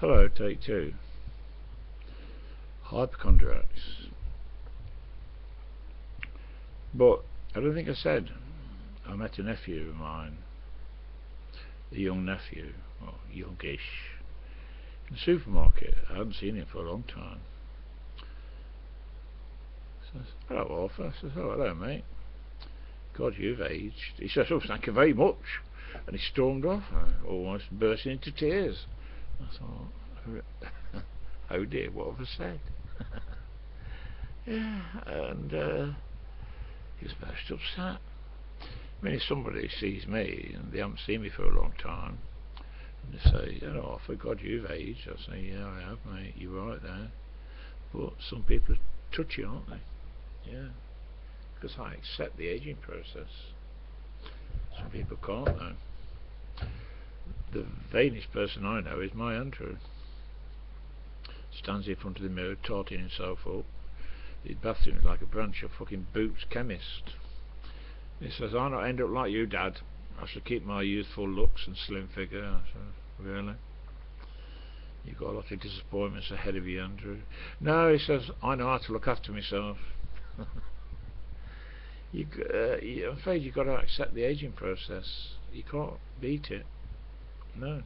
Hello, take two. Hypochondriacs. But I don't think I said I met a nephew of mine, a young nephew, well, youngish, in the supermarket. I hadn't seen him for a long time. He says, "Hello, Arthur." I says, "Oh, hello, mate. God, you've aged." He says, "Oh, thank you very much." And he stormed off, almost bursting into tears. I thought, oh dear, what have I said? Yeah, and he was most upset. I mean, if somebody sees me and they haven't seen me for a long time, and they say, "Oh, for God, you've aged," I say, "Yeah, I have, mate. You're right there." But some people are touchy, aren't they? Yeah, because I accept the aging process. Some people can't, though. The vainest person I know is my Andrew. Stands in front of the mirror, tarting himself up. His bathroom is like a branch of fucking Boots chemist. He says, "I'll not end up like you, Dad. I shall keep my youthful looks and slim figure." I said, "Really? You've got a lot of disappointments ahead of you, Andrew." "No," he says, "I know how to look after myself." I'm afraid you've got to accept the aging process. You can't beat it. No.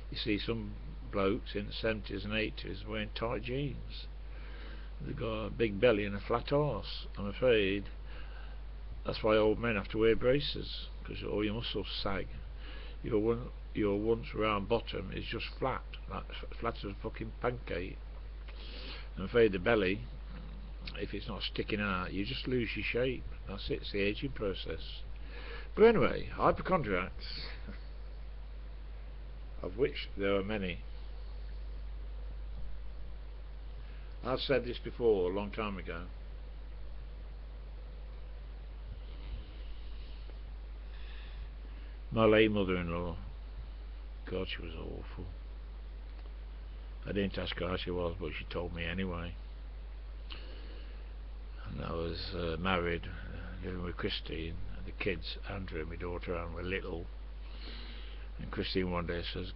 You see some blokes in the 70s and 80s wearing tight jeans. They've got a big belly and a flat arse. I'm afraid that's why old men have to wear braces, because all your muscles sag. Your once round bottom is just flat, like flat as a fucking pancake. I'm afraid the belly, if it's not sticking out, you just lose your shape. That's it, it's the aging process. But anyway, hypochondriacs, of which there are many. I've said this before a long time ago. My late mother-in-law, God, she was awful. I didn't ask her how she was, but she told me anyway. And I was married, living with Christine, and the kids, Andrew and my daughter Anne, were little. And Christine one day says,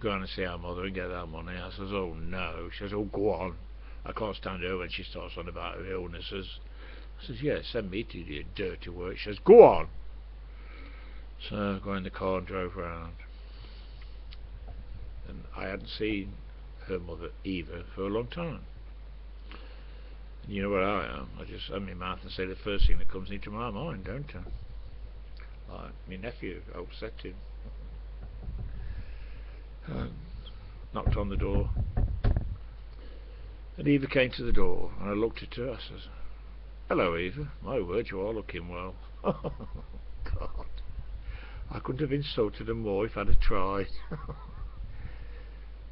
"Go on and see our mother and get that money." I says, "Oh no." She says, "Oh, go on. I can't stand her when she starts on about her illnesses." I says, "Yeah, send me to do your dirty work." She says, "Go on." So I got in the car and drove round. And I hadn't seen her mother either for a long time. And you know what I am? I just open my mouth and say the first thing that comes into my mind, don't I? Like my nephew, I upset him. Knocked on the door, and Eva came to the door, and I looked at her. I says, "Hello, Eva. My word, you are looking well." Oh, God. I couldn't have insulted her more if I'd have tried.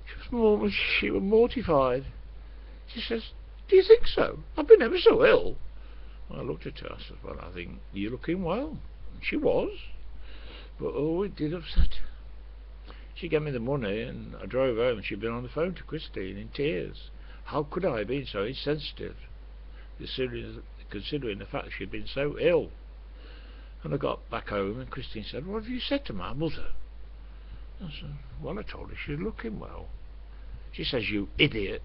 She was mortified. She says, "Do you think so? I've been ever so ill." I looked at her. I said, "Well, I think you're looking well." And she was. But oh, it did upset her. She gave me the money, and I drove home, and she'd been on the phone to Christine in tears. How could I have been so insensitive, considering the fact she'd been so ill? And I got back home, and Christine said, "What have you said to my mother?" I said, "Well, I told her she's looking well." She says, "You idiot.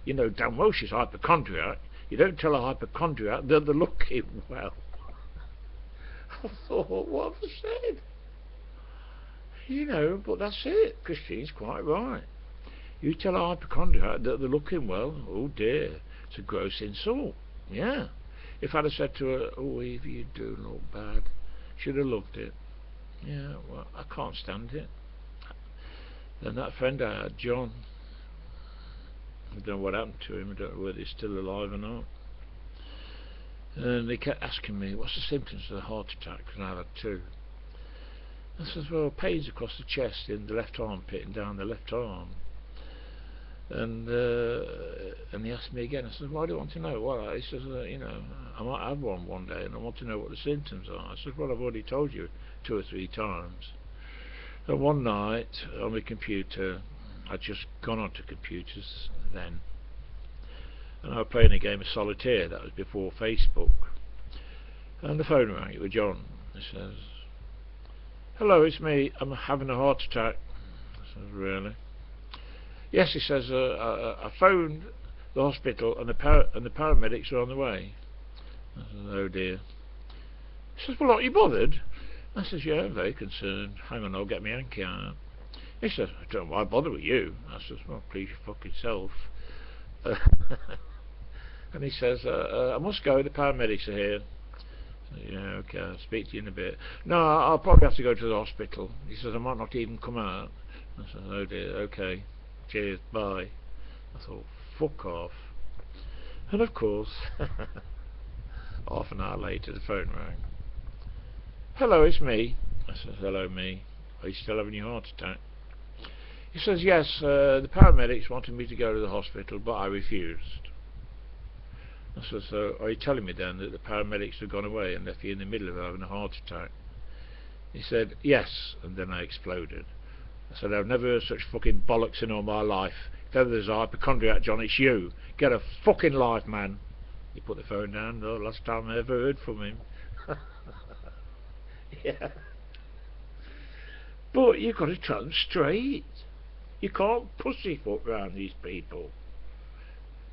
You know damn well she's hypochondriac. You don't tell a hypochondriac that they're looking well." I thought, what have I said? You know, but that's it. Christine's quite right. You tell a hypochondriac that they're looking well, oh dear, it's a gross insult. Yeah. If I'd have said to her, "Oh, Evie, you do look bad," she'd have loved it. Yeah, well, I can't stand it. Then that friend I had, John, I don't know what happened to him. I don't know whether he's still alive or not. And they kept asking me, "What's the symptoms of the heart attack?" And I had two. I says, "Well, pains across the chest, in the left armpit and down the left arm." And he asked me again. I said, "Why do you want to know?" "Well," he says, "You know, I might have one day, and I want to know what the symptoms are." I said, "Well, I've already told you 2 or 3 times." And one night on the computer, I'd just gone onto computers then, and I was playing a game of solitaire. That was before Facebook. And the phone rang. It was John. He says, "Hello, it's me. I'm having a heart attack." I said, "Really?" Yes, he says, I phoned the hospital and the paramedics are on the way. I said, oh dear. He says, well, aren't you bothered? I says, yeah, I'm very concerned. Hang on, I'll get my hanky out. He says, I don't know why bother with you. I says, well, please your fucking self. And he says, I must go, the paramedics are here. Yeah, okay, I'll speak to you in a bit. No, I'll probably have to go to the hospital. He says, I might not even come out. I said, oh dear, okay, cheers, bye. I thought, fuck off. And of course, half an hour later the phone rang. Hello, it's me. I said, hello, me. Are you still having your heart attack? He says, yes, the paramedics wanted me to go to the hospital, but I refused. I said, so are you telling me then that the paramedics have gone away and left you in the middle of having a heart attack? He said, yes, and then I exploded. I said, I've never heard such fucking bollocks in all my life. If ever there's a hypochondriac, John, it's you. Get a fucking life, man. He put the phone down. The last time I ever heard from him. Yeah. But you've got to tell them straight. You can't pussyfoot round these people.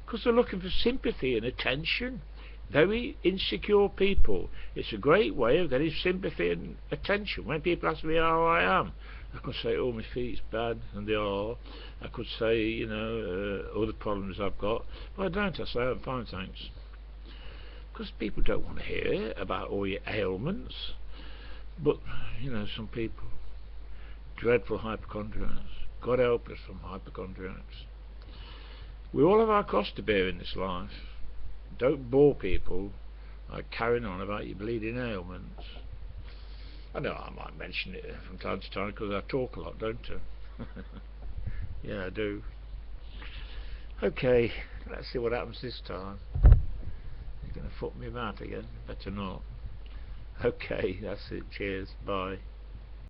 Because they're looking for sympathy and attention. Very insecure people. It's a great way of getting sympathy and attention. When people ask me how I am, I could say, oh, my feet's bad, and they are. I could say, you know, other problems I've got. But I don't. I say, I'm fine, thanks. Because people don't want to hear about all your ailments. But, you know, some people, dreadful hypochondriacs. God help us from hypochondriacs. We all have our cross to bear in this life. Don't bore people by carrying on about your bleeding ailments. I know I might mention it from time to time because I talk a lot, don't I? Yeah, I do. Okay, let's see what happens this time. You're going to fuck me about again? Better not. Okay, that's it. Cheers. Bye.